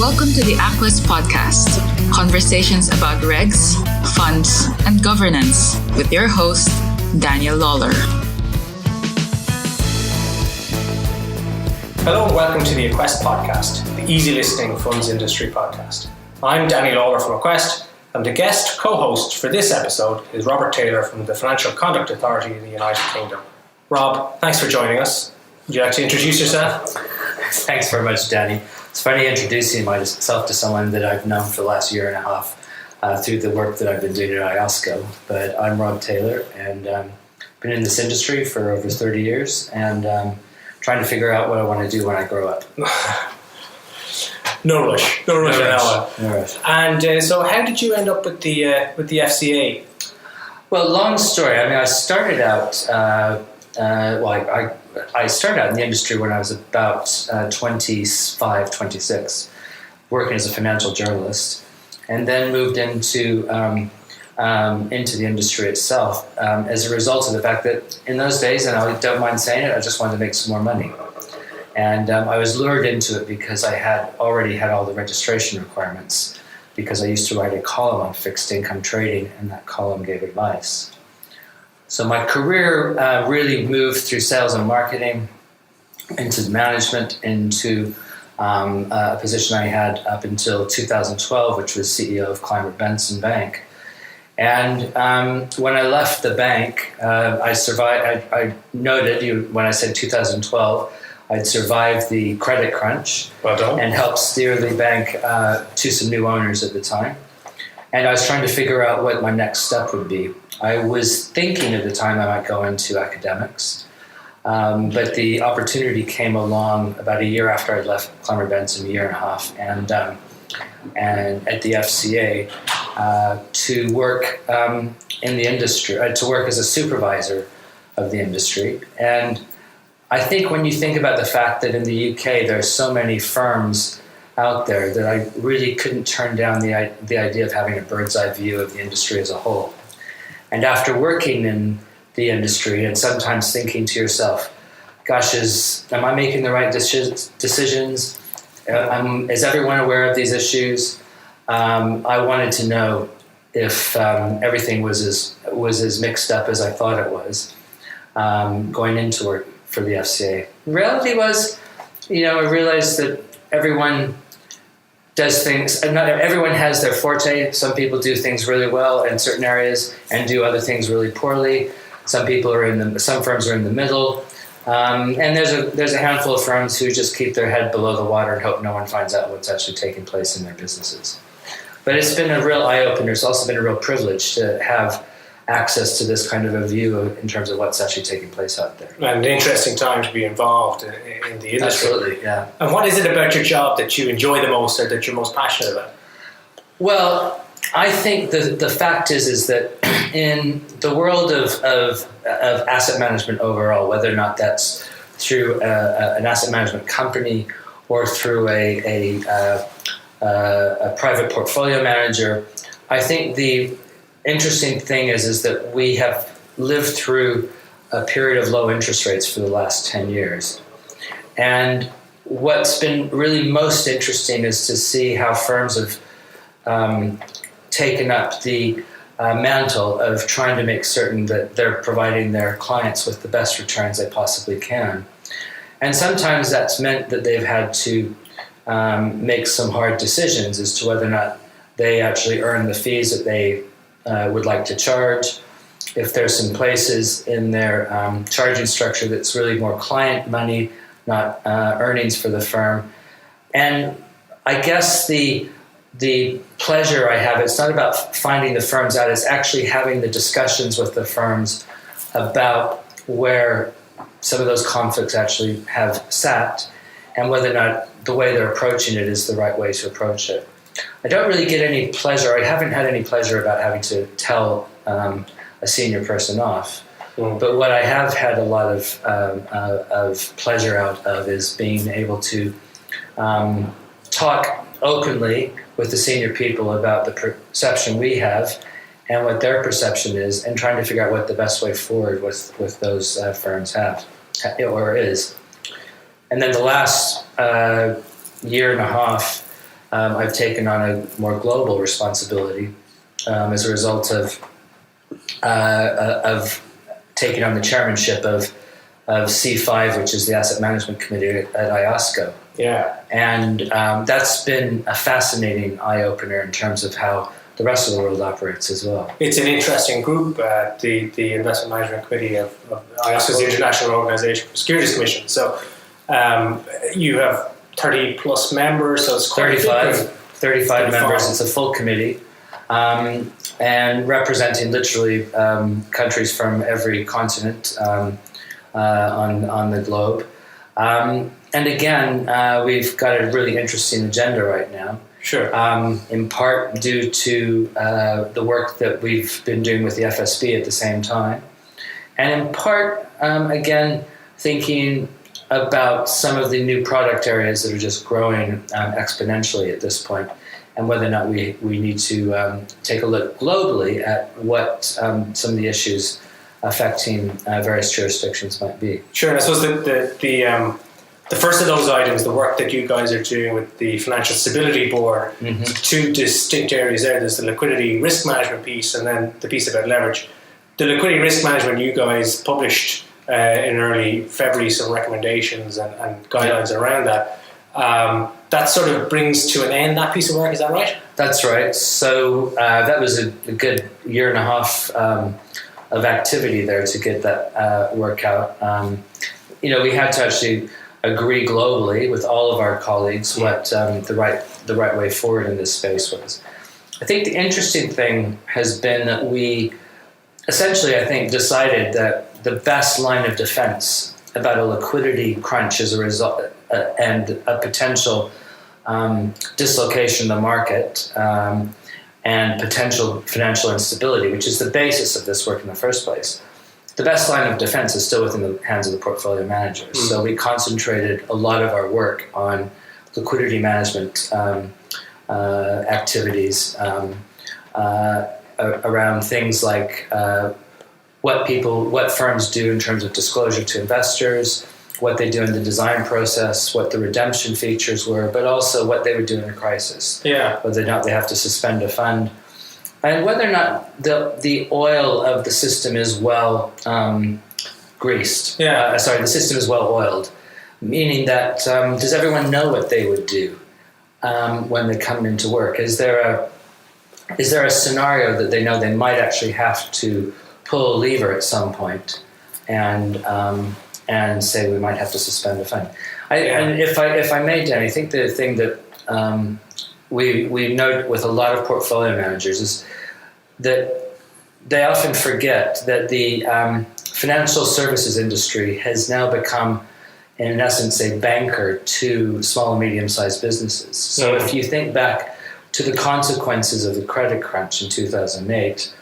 Welcome to the Aquest Podcast, conversations about regs, funds, and governance with your host, Daniel Lawler. Hello and welcome to the Aquest Podcast, the easy listening funds industry podcast. I'm Daniel Lawler from Aquest, and the guest co-host for this episode is Robert Taylor from the Financial Conduct Authority in the United Kingdom. Rob, thanks for joining us. Would you like to introduce yourself? Thanks very much, Danny. It's funny introducing myself to someone that I've known for the last year and a half through the work that I've been doing at IOSCO. But I'm Rob Taylor, and been in this industry for over 30 years, and trying to figure out what I want to do when I grow up. No rush on that one. No rush. And so, how did you end up with the FCA? Well, long story. I mean, I started out. I started out in the industry when I was about 25, 26, working as a financial journalist, and then moved into the industry itself as a result of the fact that in those days, and I don't mind saying it, I just wanted to make some more money. And I was lured into it because I had already had all the registration requirements, because I used to write a column on fixed income trading, and that column gave advice. So my career really moved through sales and marketing, into management, into a position I had up until 2012, which was CEO of Climate Benson Bank. And when I left the bank, I survived. I noted when I said 2012, I'd survived the credit crunch. Well done. And helped steer the bank to some new owners at the time. And I was trying to figure out what my next step would be. I was thinking at the time I might go into academics, but the opportunity came along about a year after I'd left Climate Benson, a year and a half, and at the FCA to work in the industry, to work as a supervisor of the industry. And I think when you think about the fact that in the UK there are so many firms out there, that I really couldn't turn down the idea of having a bird's eye view of the industry as a whole. And after working in the industry and sometimes thinking to yourself, gosh, am I making the right decisions? Is everyone aware of these issues? I wanted to know if everything was as mixed up as I thought it was going into work for the FCA. The reality was, I realized that everyone does things, and not everyone has their forte. Some people do things really well in certain areas and do other things really poorly. Some firms are in the middle, and there's a handful of firms who just keep their head below the water and hope no one finds out what's actually taking place in their businesses. But it's been a real eye-opener. It's also been a real privilege to have access to this kind of a view in terms of what's actually taking place out there. And an interesting time to be involved in the industry. Absolutely, yeah. And what is it about your job that you enjoy the most, or that you're most passionate about? Well, I think the fact is that in the world of asset management overall, whether or not that's through an asset management company or through a private portfolio manager, I think the interesting thing is that we have lived through a period of low interest rates for the last 10 years. And what's been really most interesting is to see how firms have taken up the mantle of trying to make certain that they're providing their clients with the best returns they possibly can. And sometimes that's meant that they've had to make some hard decisions as to whether or not they actually earn the fees that they would like to charge. If there's some places in their charging structure that's really more client money, not earnings for the firm. And I guess the pleasure I have, it's not about finding the firms out, it's actually having the discussions with the firms about where some of those conflicts actually have sat and whether or not the way they're approaching it is the right way to approach it. I don't really get any pleasure. I haven't had any pleasure about having to tell a senior person off. But what I have had a lot of pleasure out of is being able to talk openly with the senior people about the perception we have and what their perception is, and trying to figure out what the best way forward with those firms have or is. And then the last year and a half, I've taken on a more global responsibility as a result of taking on the chairmanship of C5, which is the Asset Management Committee at IOSCO. Yeah. And that's been a fascinating eye-opener in terms of how the rest of the world operates as well. It's an interesting group, the Investment Management Committee of IOSCO, the International Organization for Securities Commission. So you have 30 plus members, so it's quite 35 members. It's a full committee, and representing literally countries from every continent on the globe. And again, we've got a really interesting agenda right now. Sure. In part due to the work that we've been doing with the FSB at the same time. And in part, again, thinking about some of the new product areas that are just growing exponentially at this point, and whether or not we need to take a look globally at what some of the issues affecting various jurisdictions might be. Sure, and I suppose the first of those items, the work that you guys are doing with the Financial Stability Board, two distinct areas there. There's the liquidity risk management piece and then the piece about leverage. The liquidity risk management, you guys published in early February some recommendations and guidelines around that. That sort of brings to an end that piece of work, is that right? That's right. So that was a good year and a half of activity there to get that work out. We had to actually agree globally with all of our colleagues what the right way forward in this space was. I think the interesting thing has been that we essentially, I think, decided that the best line of defense about a liquidity crunch as a result and a potential dislocation in the market and potential financial instability, which is the basis of this work in the first place. The best line of defense is still within the hands of the portfolio managers. So we concentrated a lot of our work on liquidity management activities around things like what firms do in terms of disclosure to investors, what they do in the design process, what the redemption features were, but also what they would do in a crisis. Yeah. Whether or not they have to suspend a fund. And whether or not the oil of the system is well greased. Yeah. The system is well oiled, meaning that does everyone know what they would do when they come into work? Is there a scenario that they know they might actually have to pull a lever at some point and say we might have to suspend a fund? And if I may, Danny, I think the thing that we note with a lot of portfolio managers is that they often forget that the financial services industry has now become, in essence, a banker to small and medium-sized businesses. So if you think back to the consequences of the credit crunch in 2008,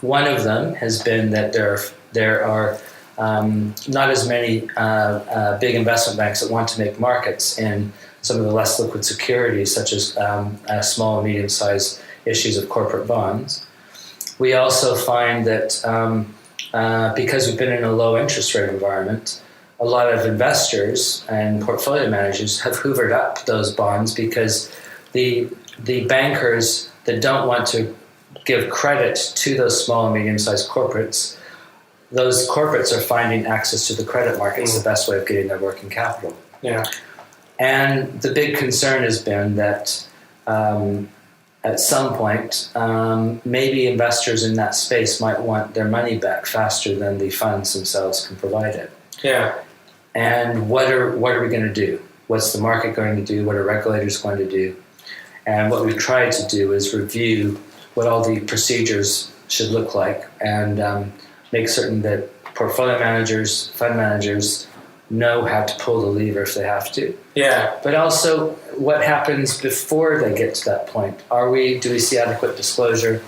one of them has been that there are not as many big investment banks that want to make markets in some of the less liquid securities, such as small and medium-sized issues of corporate bonds. We also find that because we've been in a low interest rate environment, a lot of investors and portfolio managers have hoovered up those bonds because the bankers that don't want to give credit to those small and medium-sized corporates, those corporates are finding access to the credit markets the best way of getting their working capital. Yeah. And the big concern has been that at some point, maybe investors in that space might want their money back faster than the funds themselves can provide it. Yeah. And what are we going to do? What's the market going to do? What are regulators going to do? And what we've tried to do is review what all the procedures should look like and make certain that portfolio managers, fund managers know how to pull the lever if they have to. Yeah. But also what happens before they get to that point. Do we see adequate disclosure?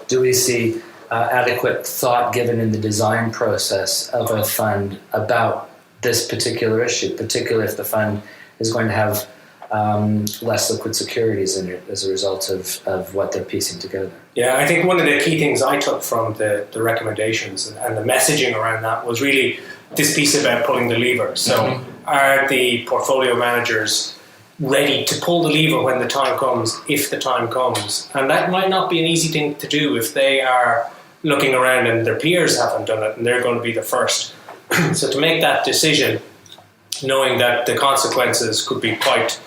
Do we see adequate thought given in the design process of a fund about this particular issue, particularly if the fund is going to have less liquid securities in it as a result of what they're piecing together? Yeah, I think one of the key things I took from the recommendations and the messaging around that was really this piece about pulling the lever. So are the portfolio managers ready to pull the lever when the time comes, if the time comes. And that might not be an easy thing to do if they are looking around and their peers haven't done it and they're going to be the first. So to make that decision, knowing that the consequences could be quite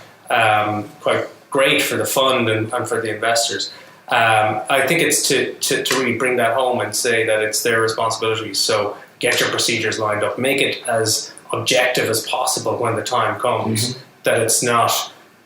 great for the fund and for the investors, I think it's to really bring that home and say that it's their responsibility. So get your procedures lined up, make it as objective as possible when the time comes, that it's not,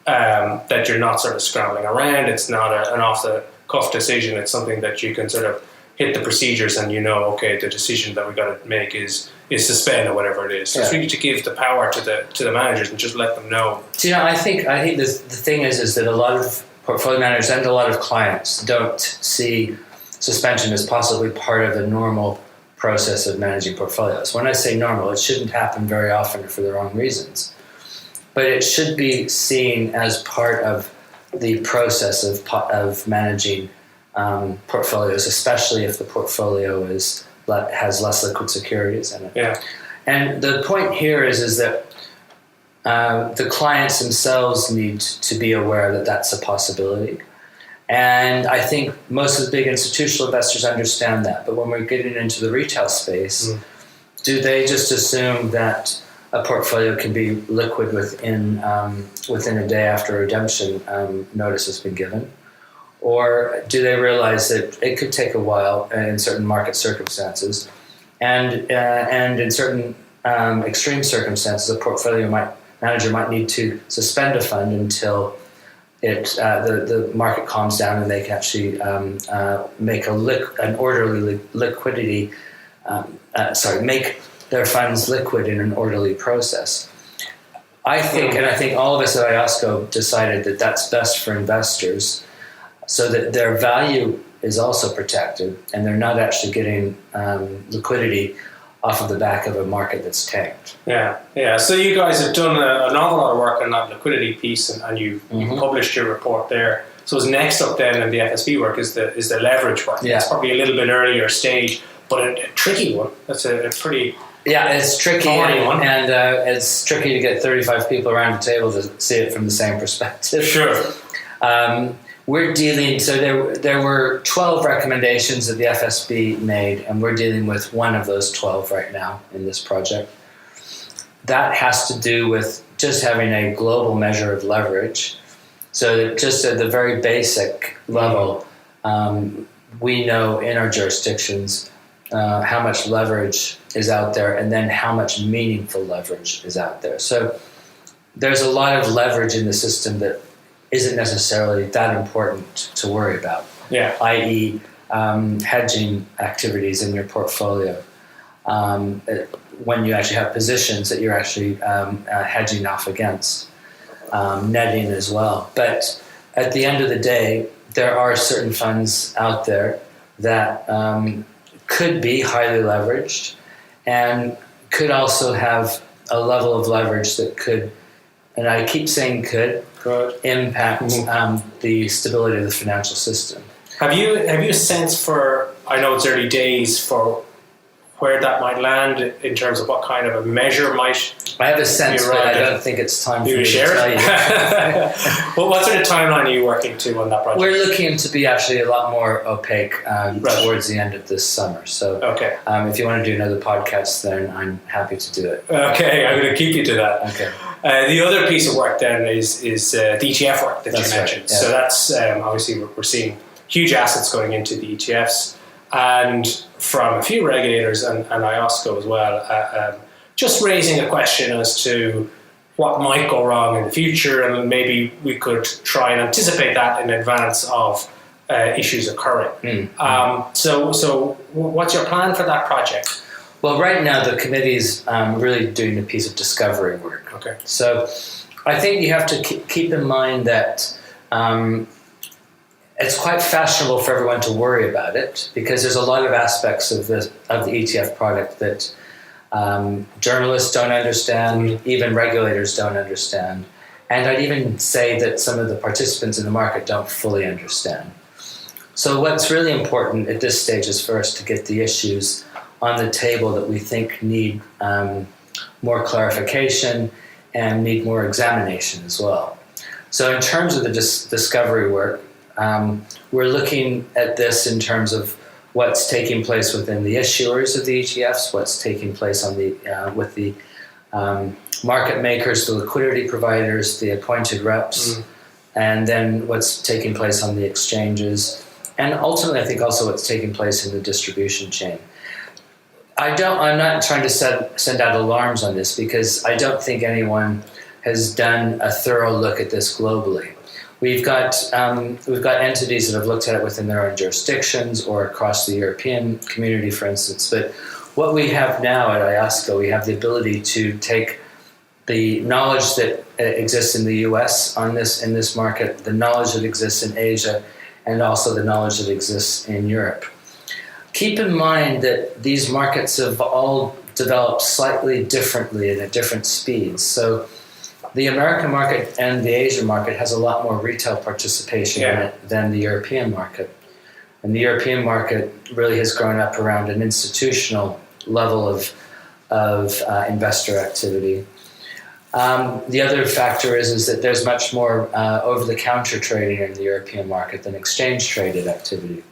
that you're not sort of scrambling around, it's not an off-the-cuff decision, it's something that you can sort of hit the procedures and okay, the decision that we got to make is suspend or whatever it is. So it's really to give the power to the managers and just let them know. So, I think the thing is that a lot of portfolio managers and a lot of clients don't see suspension as possibly part of the normal process of managing portfolios. When I say normal, it shouldn't happen very often for the wrong reasons. But it should be seen as part of the process of managing portfolios, especially if the portfolio has less liquid securities in it. Yeah. And the point here is that the clients themselves need to be aware that that's a possibility. And I think most of the big institutional investors understand that. But when we're getting into the retail space, do they just assume that a portfolio can be liquid within a day after redemption notice has been given? Or do they realize that it could take a while in certain market circumstances, and in certain extreme circumstances, a portfolio manager might need to suspend a fund until the market calms down and they can actually make an orderly liquidity. Make their funds liquid in an orderly process. I think all of us at IOSCO decided that that's best for investors, so that their value is also protected and they're not actually getting liquidity off of the back of a market that's tanked. Yeah. So you guys have done an awful lot of work on that liquidity piece, and you published your report there. So what's next up then in the FSB work is the leverage work. Yeah. It's probably a little bit earlier stage, but a tricky one. That's a pretty... Yeah, it's tricky, and it's tricky to get 35 people around the table to see it from the same perspective. Sure. We're dealing, so there were 12 recommendations that the FSB made, and we're dealing with one of those 12 right now in this project. That has to do with just having a global measure of leverage. So that just at the very basic level, we know in our jurisdictions how much leverage is out there, and then how much meaningful leverage is out there. So there's a lot of leverage in the system that isn't necessarily that important to worry about, i.e. Hedging activities in your portfolio. When you actually have positions that you're actually hedging off against, netting as well. But at the end of the day, there are certain funds out there that could be highly leveraged and could also have a level of leverage that could, and I keep saying could impact the stability of the financial system. Have you a sense for, I know it's early days, for where that might land in terms of what kind of a measure might... I have a sense, but I don't think it's time for me to share tell you. Well, what sort of timeline are you working to on that project? We're looking to be actually a lot more opaque towards the end of this summer. So if you want to do another podcast, then I'm happy to do it. Okay, I'm going to keep you to that. Okay. The other piece of work then is the ETF work that you mentioned. Right, yeah. So that's obviously we're seeing huge assets going into the ETFs, and from a few regulators and IOSCO as well, just raising a question as to what might go wrong in the future, and maybe we could try and anticipate that in advance of issues occurring. So what's your plan for that project? Well, right now the committee's really doing a piece of discovery work. Okay. So I think you have to keep in mind that it's quite fashionable for everyone to worry about it, because there's a lot of aspects of the ETF product that journalists don't understand, even regulators don't understand, and I'd even say that some of the participants in the market don't fully understand. So what's really important at this stage is for us to get the issues on the table that we think need more clarification and need more examination as well. So in terms of the discovery work, we're looking at this in terms of what's taking place within the issuers of the ETFs, what's taking place on the with the market makers, the liquidity providers, the appointed reps, and then what's taking place on the exchanges, and ultimately I think also what's taking place in the distribution chain. I'm not trying to send out alarms on this, because I don't think anyone has done a thorough look at this globally. We've got entities that have looked at it within their own jurisdictions or across the European community, for instance. But what we have now at IOSCO, we have the ability to take the knowledge that exists in the US in this market, the knowledge that exists in Asia, and also the knowledge that exists in Europe. Keep in mind that these markets have all developed slightly differently and at different speeds. So the American market and the Asian market has a lot more retail participation in it than the European market. And the European market really has grown up around an institutional level of investor activity. The other factor is that there's much more over-the-counter trading in the European market than exchange-traded activity.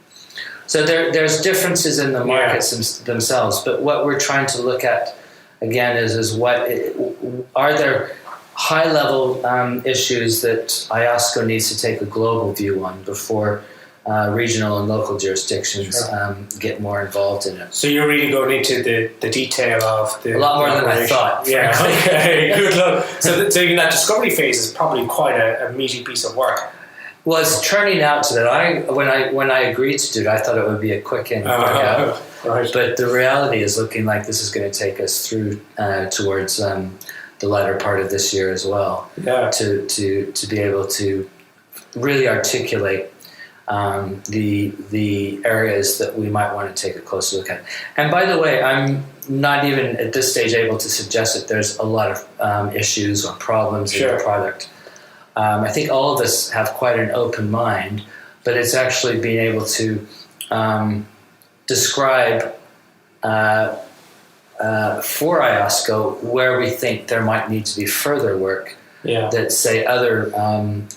So there's differences in the markets themselves, but what we're trying to look at, again, is are there high-level issues that IOSCO needs to take a global view on before regional and local jurisdictions get more involved in it. So you're really going into the detail of the... A lot more than I thought. Yeah, okay, good luck. So even that discovery phase is probably quite a meaty piece of work. Well, it's turning out to that. When I agreed to do it, I thought it would be a quick in, quick out. Right. But the reality is looking like this is going to take us through towards the latter part of this year as well. Yeah. To be able to really articulate the areas that we might want to take a closer look at. And by the way, I'm not even at this stage able to suggest that there's a lot of issues or problems in the product. I think all of us have quite an open mind, but it's actually being able to describe for IOSCO where we think there might need to be further work that, say, other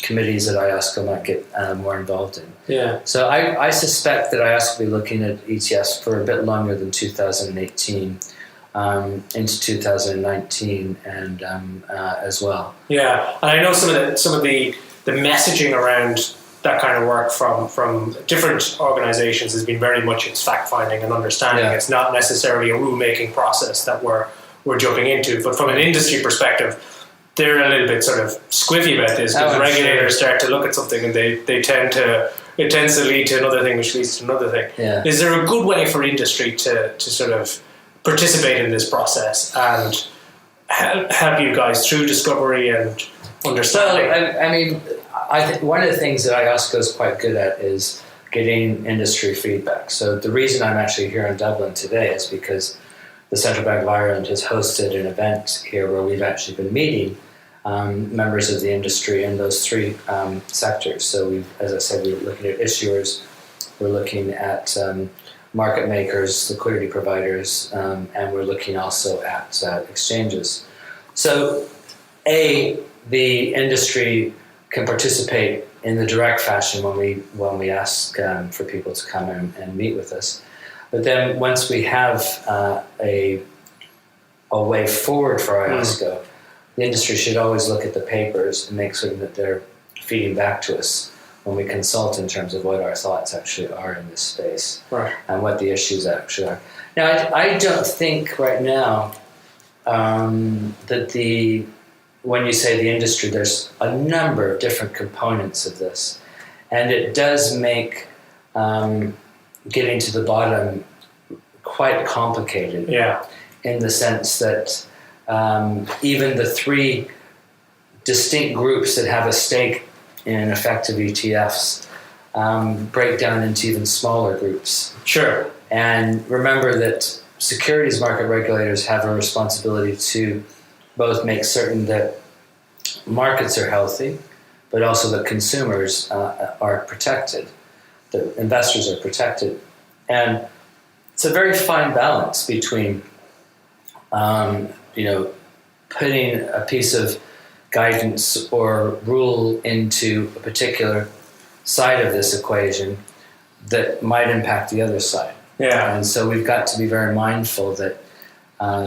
committees at IOSCO might get more involved in. Yeah. So I suspect that IOSCO will be looking at ETFs for a bit longer than 2018. Into 2019 and as well. Yeah, and I know some of the messaging around that kind of work from different organisations has been very much it's fact finding and understanding. Yeah. It's not necessarily a rule making process that we're jumping into. But from an industry perspective, they're a little bit sort of squiffy about this because regulators start to look at something and it tends to lead to another thing, which leads to another thing. Yeah. Is there a good way for industry to sort of participate in this process and help you guys through discovery and understanding? Well, I mean, I think one of the things that IOSCO is quite good at is getting industry feedback. So the reason I'm actually here in Dublin today is because the Central Bank of Ireland has hosted an event here where we've actually been meeting members of the industry in those three sectors. So as I said, we're looking at issuers, we're looking at market makers, liquidity providers, and we're looking also at exchanges. So, the industry can participate in the direct fashion when we ask for people to come and meet with us. But then once we have a way forward for IOSCO, the industry should always look at the papers and make certain that they're feeding back to us when we consult in terms of what our thoughts actually are in this space, right, and what the issues actually are. Now, I don't think right now that when you say the industry, there's a number of different components of this, and it does make getting to the bottom quite complicated. Yeah. In the sense that even the three distinct groups that have a stake in effective ETFs break down into even smaller groups. Sure. And remember that securities market regulators have a responsibility to both make certain that markets are healthy, but also that consumers are protected, that investors are protected. And it's a very fine balance between, putting a piece of guidance or rule into a particular side of this equation that might impact the other side. Yeah. And so we've got to be very mindful that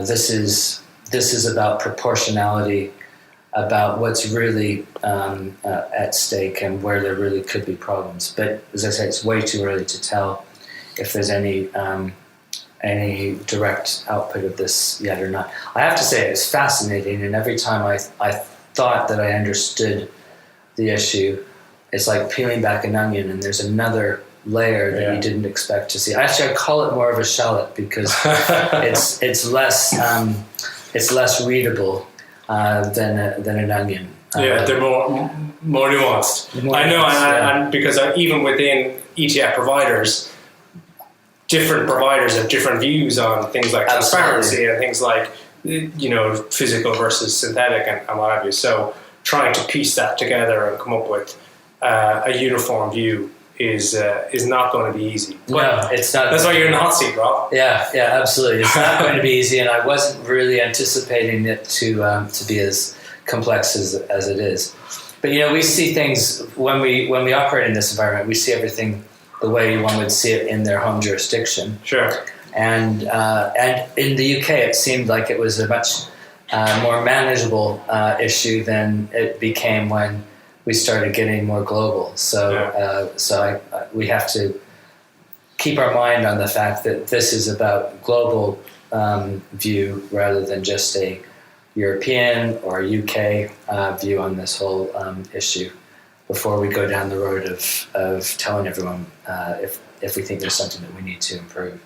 this is about proportionality, about what's really at stake and where there really could be problems. But as I say, it's way too early to tell if there's any direct output of this yet or not. I have to say it's fascinating, and every time I thought that I understood the issue, it's like peeling back an onion and there's another layer that you didn't expect to see. Actually, I call it more of a shallot because it's less readable than an onion. They're more nuanced. I know, and because even within ETF providers, different providers have different views on things like transparency and things like, physical versus synthetic and what have you. So trying to piece that together and come up with a uniform view is not going to be easy. No, it's not. That's why you're in the hot seat, Rob. Yeah, absolutely. It's not going to be easy, and I wasn't really anticipating it to be as complex as it is. But we see things when we operate in this environment. We see everything the way one would see it in their home jurisdiction. Sure. And in the UK, it seemed like it was a much more manageable issue than it became when we started getting more global. So we have to keep our mind on the fact that this is about global view rather than just a European or UK view on this whole issue before we go down the road of telling everyone if we think there's something that we need to improve.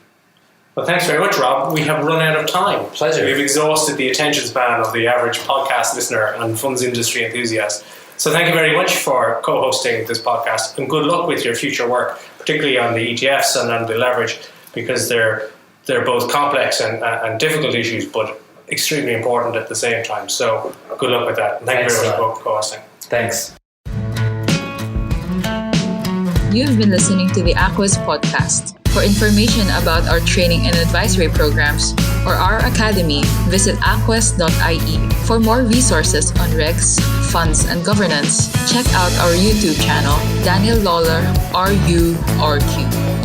Well, thanks very much, Rob. We have run out of time. Pleasure. We've exhausted the attention span of the average podcast listener and funds industry enthusiast. So thank you very much for co-hosting this podcast, and good luck with your future work, particularly on the ETFs and on the leverage, because they're both complex and difficult issues, but extremely important at the same time. So good luck with that. Thank you very much for co-hosting. Thanks. You've been listening to the Aquest Podcast. For information about our training and advisory programs or our academy, visit aquest.ie. For more resources on regs, funds, and governance, check out our YouTube channel, Daniel Lawler, RU, RQ.